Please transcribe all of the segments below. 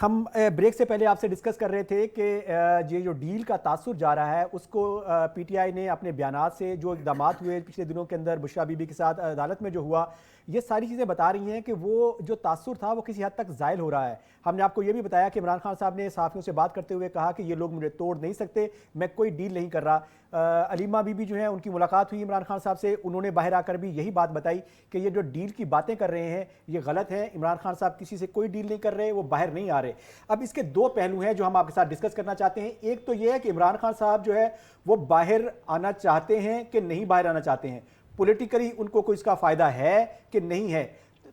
ہم بریک سے پہلے آپ سے ڈسکس کر رہے تھے کہ یہ جو ڈیل کا تاثر جا رہا ہے اس کو پی ٹی آئی نے اپنے بیانات سے جو اقدامات ہوئے پچھلے دنوں کے اندر بشریٰ بی بی کے ساتھ عدالت میں جو ہوا، یہ ساری چیزیں بتا رہی ہیں کہ وہ جو تاثر تھا وہ کسی حد تک زائل ہو رہا ہے۔ ہم نے آپ کو یہ بھی بتایا کہ عمران خان صاحب نے صحافیوں سے بات کرتے ہوئے کہا کہ یہ لوگ مجھے توڑ نہیں سکتے، میں کوئی ڈیل نہیں کر رہا۔ علیمہ بی بی جو ہیں ان کی ملاقات ہوئی عمران خان صاحب سے، انہوں نے باہر آ کر بھی یہی بات بتائی کہ یہ جو ڈیل کی باتیں کر رہے ہیں یہ غلط ہے، عمران خان صاحب کسی سے کوئی ڈیل نہیں کر رہے، وہ باہر نہیں آ رہے۔ اب اس کے دو پہلو ہیں جو ہم آپ کے ساتھ ڈسکس کرنا چاہتے ہیں۔ ایک تو یہ ہے کہ عمران خان صاحب جو ہے وہ باہر آنا چاہتے ہیں کہ نہیں باہر آنا چاہتے ہیں، پولیٹیکلی ان کو کوئی اس کا فائدہ ہے کہ نہیں ہے،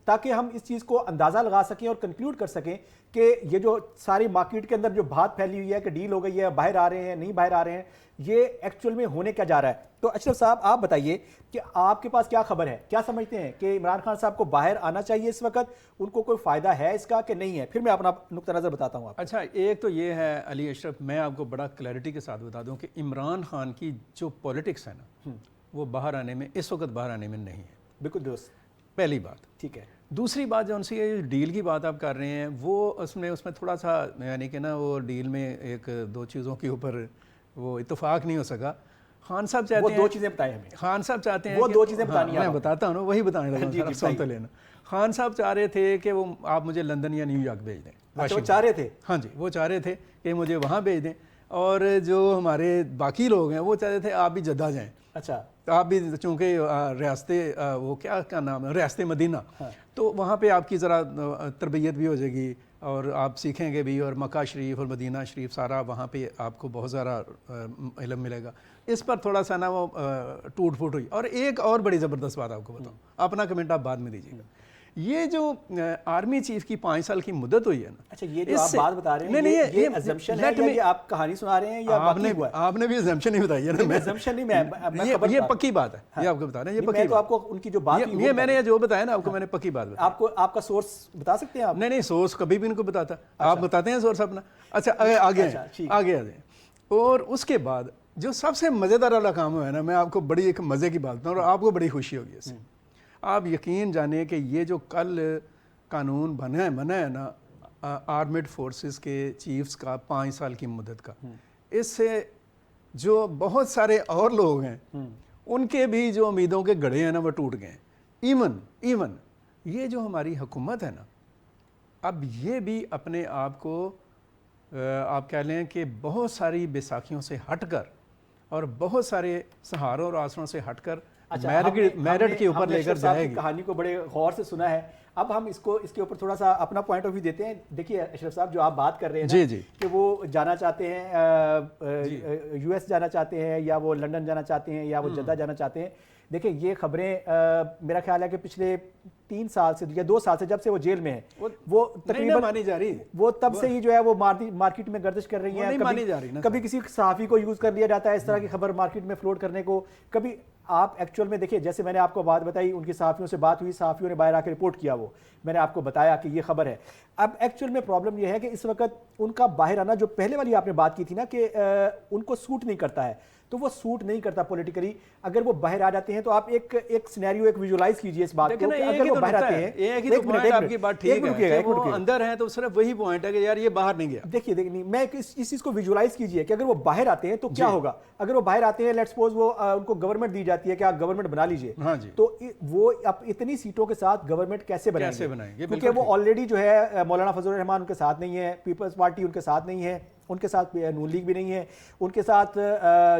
تاکہ ہم اس چیز کو اندازہ لگا سکیں اور کنکلوڈ کر سکیں کہ یہ جو ساری مارکیٹ کے اندر جو بات پھیلی ہوئی ہے کہ ڈیل ہو گئی ہے، باہر آ رہے ہیں نہیں باہر آ رہے ہیں، یہ ایکچوئل میں ہونے کیا جا رہا ہے۔ تو اشرف صاحب آپ بتائیے کہ آپ کے پاس کیا خبر ہے، کیا سمجھتے ہیں کہ عمران خان صاحب کو باہر آنا چاہیے اس وقت، ان کو کوئی فائدہ ہے اس کا کہ نہیں ہے؟ پھر میں اپنا نقطہ نظر بتاتا ہوں آپ۔ اچھا، ایک تو یہ ہے علی اشرف، میں آپ کو بڑا کلیئرٹی کے ساتھ بتا دوں کہ عمران خان کی جو پولیٹکس ہے نا وہ باہر آنے میں اس وقت باہر آنے میں نہیں ہے۔ بالکل درست، پہلی بات ٹھیک ہے۔ دوسری بات جو ان سے یہ ڈیل کی بات آپ کر رہے ہیں وہ اس میں تھوڑا سا یعنی کہ نا وہ ڈیل میں ایک دو چیزوں کے اوپر وہ اتفاق نہیں ہو سکا۔ خان صاحب چاہتے ہیں وہ دو چیزیں بتائیں ہمیں، خان صاحب چاہتے ہیں وہ دو چیزیں بتانی ہیں، میں بتاتا ہوں نا، وہی بتانے لگا، سن تو لینا۔ خان صاحب چاہ رہے تھے کہ وہ آپ مجھے لندن یا نیو یارک بھیج دیں۔ اچھا وہ چاہ رہے تھے؟ ہاں جی، وہ چاہ رہے تھے کہ مجھے وہاں بھیج دیں، اور جو ہمارے باقی لوگ ہیں وہ چاہتے تھے آپ بھی جدہ جائیں۔ اچھا، آپ بھی چونکہ ریاست وہ کیا نام ہے، ریاست مدینہ، تو وہاں پہ آپ کی ذرا تربیت بھی ہو جائے گی اور آپ سیکھیں گے بھی، اور مکہ شریف اور مدینہ شریف سارا وہاں پہ آپ کو بہت سارا علم ملے گا۔ اس پر تھوڑا سا نا وہ ٹوٹ پھوٹ ہوئی۔ اور ایک اور بڑی زبردست بات آپ کو بتاؤں، اپنا کمنٹ آپ بعد میں دیجیے گا۔ یہ جو آرمی چیف کی 5 سال کی مدت ہوئی ہے نا، اچھا یہ جو آپ بات بتا رہے ہیں یہ assumption ہے یا یہ آپ کہانی سنا رہے ہیں یا واقعی ہوا ہے؟ آپ نے بھی assumption نہیں بتائی ہے نا، assumption نہیں، میں یہ پکی بات ہے، یہ آپ کو بتا رہے ہیں، یہ پکی بات۔ تو آپ کو ان کی جو بات یہ میں نے جو بتایا نا آپ کو، میں نے پکی بات بتائی۔ آپ کو آپ کا سورس بتا سکتے ہیں آپ؟ نہیں، سورس کبھی بھی ان کو بتاتا، آپ بتاتے ہیں سورس اپنا۔ اچھا آگے آ جائیں۔ اور اس کے بعد جو سب سے مزیدار والا کام ہوا ہے نا، میں آپ کو بڑی ایک مزے کی بات بتاؤں اور آپ کو بڑی خوشی ہوگی اس سے۔ آپ یقین جانیں کہ یہ جو کل قانون بنا ہے نا آرمڈ فورسز کے چیفز کا 5 سال کی مدت کا، اس سے جو بہت سارے اور لوگ ہیں ان کے بھی جو امیدوں کے گڑھے ہیں نا وہ ٹوٹ گئے ہیں۔ ایون یہ جو ہماری حکومت ہے نا، اب یہ بھی اپنے آپ کو آپ کہہ لیں کہ بہت ساری بیساکھیوں سے ہٹ کر اور بہت سارے سہاروں اور آسروں سے ہٹ کر میرٹ کے اوپر لے کر جائے گی۔ کہانی کو بڑے غور سے سنا ہے، اب ہم اس کے اوپر تھوڑا سا اپنا پوائنٹ آف ویو دیتے ہیں۔ دیکھیے اشرف صاحب، جو آپ بات کر رہے ہیں کہ وہ جانا چاہتے ہیں یو ایس جانا چاہتے ہیں یا وہ لندن جانا چاہتے ہیں یا وہ جدہ جانا چاہتے ہیں، دیکھیں یہ خبریں میرا خیال ہے کہ پچھلے 3 سال سے یا 2 سال سے جب سے وہ جیل میں ہیں وہ تقریباً مانی جا رہی، وہ تب سے ہی جو ہے وہ مارکیٹ میں گردش کر رہی ہیں۔ کبھی کسی صحافی کو یوز کر لیا جاتا ہے اس طرح کی خبر مارکیٹ میں فلوٹ کرنے کو، کبھی آپ ایکچوئل میں دیکھیں جیسے میں نے آپ کو بات بتائی، ان کی صحافیوں سے بات ہوئی، صحافیوں نے باہر آ کے رپورٹ کیا، وہ میں نے آپ کو بتایا کہ یہ خبر ہے۔ اب ایکچوئل میں پرابلم یہ ہے کہ اس وقت ان کا باہر آنا، جو پہلے والی آپ نے بات کی تھی نا کہ ان کو سوٹ نہیں کرتا ہے، تو وہ سوٹ نہیں کرتا پولیٹیکلی۔ اگر وہ باہر آ جاتے ہیں تو آپ ایک سینیریو ایک ویژوائز کیجئے اس بات کو کہ اگر وہ باہر آتے ہیں، ایک ہی تو پوائنٹ آپ کی بات ٹھیک ہے، وہ اندر ہیں تو صرف وہی پوائنٹ ہے کہ یار یہ باہر نہیں گیا۔ دیکھیے میں اس چیز کو ویژوائز کیجئے کہ اگر وہ باہر آتے ہیں تو کیا ہوگا۔ اگر وہ باہر آتے ہیں، لیٹس سپوز وہ ان کو گورنمنٹ دی جاتی ہے کہ آپ گورنمنٹ بنا لیجئے، تو وہ اتنی سیٹوں کے ساتھ گورنمنٹ کیسے بنائیں گے؟ کیونکہ وہ آلریڈی جو ہے مولانا فضل الرحمان ان کے ساتھ نہیں ہے، پیپلز پارٹی ان کے ساتھ نہیں ہے، ان کے ساتھ نون لیگ بھی نہیں ہے، ان کے ساتھ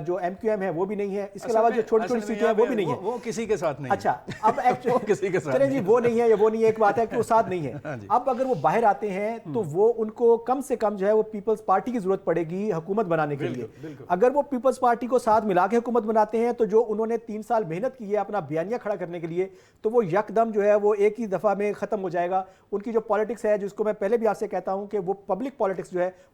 جو ایم کیو ایم ہے وہ بھی نہیں ہے، اس کے علاوہ جو چھوٹی چھوٹی سیٹیں ہیں وہ بھی نہیں ہیں، وہ کسی کے ساتھ نہیں۔ اچھا اب کسی کے ساتھ چلیں جی، وہ نہیں ہے یا وہ نہیں ہے، ایک بات ہے کہ وہ ساتھ نہیں ہے۔ اب اگر وہ باہر آتے ہیں تو وہ ان کو کم سے کم جو ہے وہ پیپلز پارٹی کی ضرورت پڑے گی حکومت بنانے کے لیے۔ اگر وہ پیپلز پارٹی کو ساتھ ملا کے حکومت بناتے ہیں تو جو انہوں نے 3 سال محنت کی ہے اپنا بیانیہ کھڑا کرنے کے لیے، تو وہ یکدم جو ہے وہ ایک ہی دفعہ میں ختم ہو جائے گا۔ ان کی جو پالیٹکس ہے، جس کو میں پہلے بھی آپ سے کہتا ہوں کہ وہ پبلک پالیٹکس جو ہے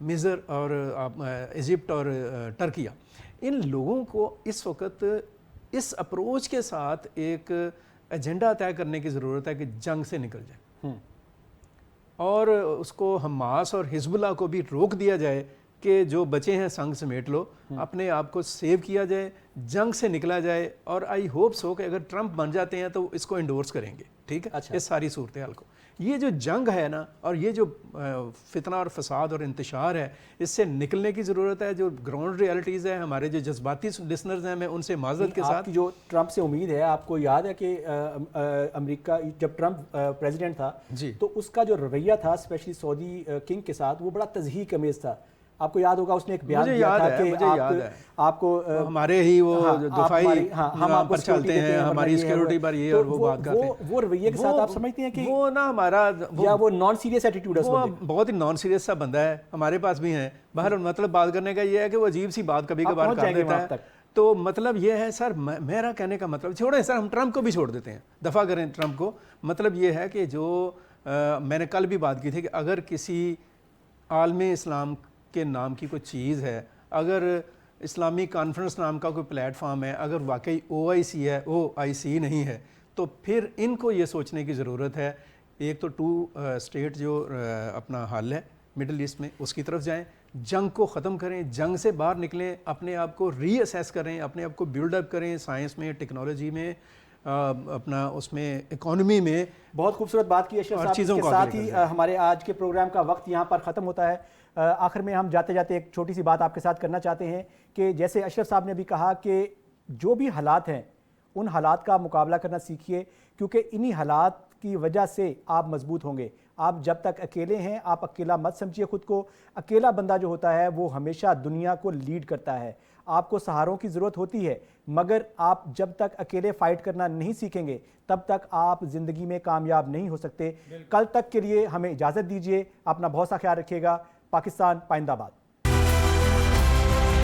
مصر اور ایجپٹ اور ٹرکیہ، ان لوگوں کو اس وقت اس اپروچ کے ساتھ ایک ایجنڈا طے کرنے کی ضرورت ہے کہ جنگ سے نکل جائے، اور اس کو حماس اور حزب اللہ کو بھی روک دیا جائے کہ جو بچے ہیں سنگ سمیٹ لو، اپنے آپ کو سیو کیا جائے، جنگ سے نکلا جائے، اور آئی ہوپ سو کہ اگر ٹرمپ بن جاتے ہیں تو اس کو انڈورس کریں گے، ٹھیک ہے، اس ساری صورتحال کو۔ یہ جو جنگ ہے نا، اور یہ جو فتنہ اور فساد اور انتشار ہے، اس سے نکلنے کی ضرورت ہے۔ جو گراؤنڈ ریالٹیز ہیں، ہمارے جو جذباتی لسنرز ہیں، میں ان سے معذرت کے ساتھ، آپ کی جو ٹرمپ سے امید ہے، آپ کو یاد ہے کہ امریکہ جب ٹرمپ پریزیڈنٹ تھا تو اس کا جو رویہ تھا اسپیشلی سعودی کنگ کے ساتھ، وہ بڑا تضحیک امیز تھا۔ آپ کو یاد ہوگا اس نے ایک بیان دیا تھا کہ آپ کو ہمارے ہی وہ دفاعی نظام پر چلتے ہیں، ہماری سیکیورٹی پر یہ اور وہ بات کرتے ہیں۔ وہ رویے کے ساتھ آپ سمجھتے ہیں کہ وہ نا ہمارا یا وہ نان سیریس ایٹیٹیوڈ ہے، وہ بہت ہی نان سیریس سا بندہ ہے، ہمارے پاس بھی ہیں۔ بہرحال مطلب بات کرنے کا یہ ہے کہ وہ عجیب سی بات کبھی کبھار کر دیتا ہے۔ تو مطلب یہ ہے سر، میرا کہنے کا مطلب، چھوڑیں سر، ہم ٹرمپ کو بھی چھوڑ دیتے ہیں، دفاع کریں ٹرمپ کو۔ مطلب یہ ہے کہ جو میں نے کل بھی بات کی تھی کہ اگر کسی عالم اسلام کے نام کی کوئی چیز ہے، اگر اسلامی کانفرنس نام کا کوئی پلیٹ فارم ہے، اگر واقعی OIC ہے، OIC نہیں ہے، تو پھر ان کو یہ سوچنے کی ضرورت ہے، ایک تو 2 اسٹیٹ جو اپنا حل ہے مڈل ایسٹ میں، اس کی طرف جائیں، جنگ کو ختم کریں، جنگ سے باہر نکلیں، اپنے آپ کو ری اسیس کریں، اپنے آپ کو بلڈ اپ کریں، سائنس میں، ٹیکنالوجی میں، اپنا اس میں اکانومی میں۔ بہت خوبصورت بات کی اشرف صاحب۔ اس کے ساتھ ہی ہمارے آج کے پروگرام کا وقت یہاں پر ختم ہوتا ہے۔ آخر میں ہم جاتے جاتے ایک چھوٹی سی بات آپ کے ساتھ کرنا چاہتے ہیں کہ جیسے اشرف صاحب نے بھی کہا کہ جو بھی حالات ہیں، ان حالات کا مقابلہ کرنا سیکھیے، کیونکہ انہی حالات کی وجہ سے آپ مضبوط ہوں گے۔ آپ جب تک اکیلے ہیں، آپ اکیلا مت سمجھیے خود کو۔ اکیلا بندہ جو ہوتا ہے وہ ہمیشہ دنیا کو لیڈ کرتا ہے۔ آپ کو سہاروں کی ضرورت ہوتی ہے، مگر آپ جب تک اکیلے فائٹ کرنا نہیں سیکھیں گے تب تک آپ زندگی میں کامیاب نہیں ہو سکتے۔ کل تک کے لیے ہمیں اجازت دیجیے، اپنا بہت سا خیال رکھیے گا۔ پاکستان پائندہ باد۔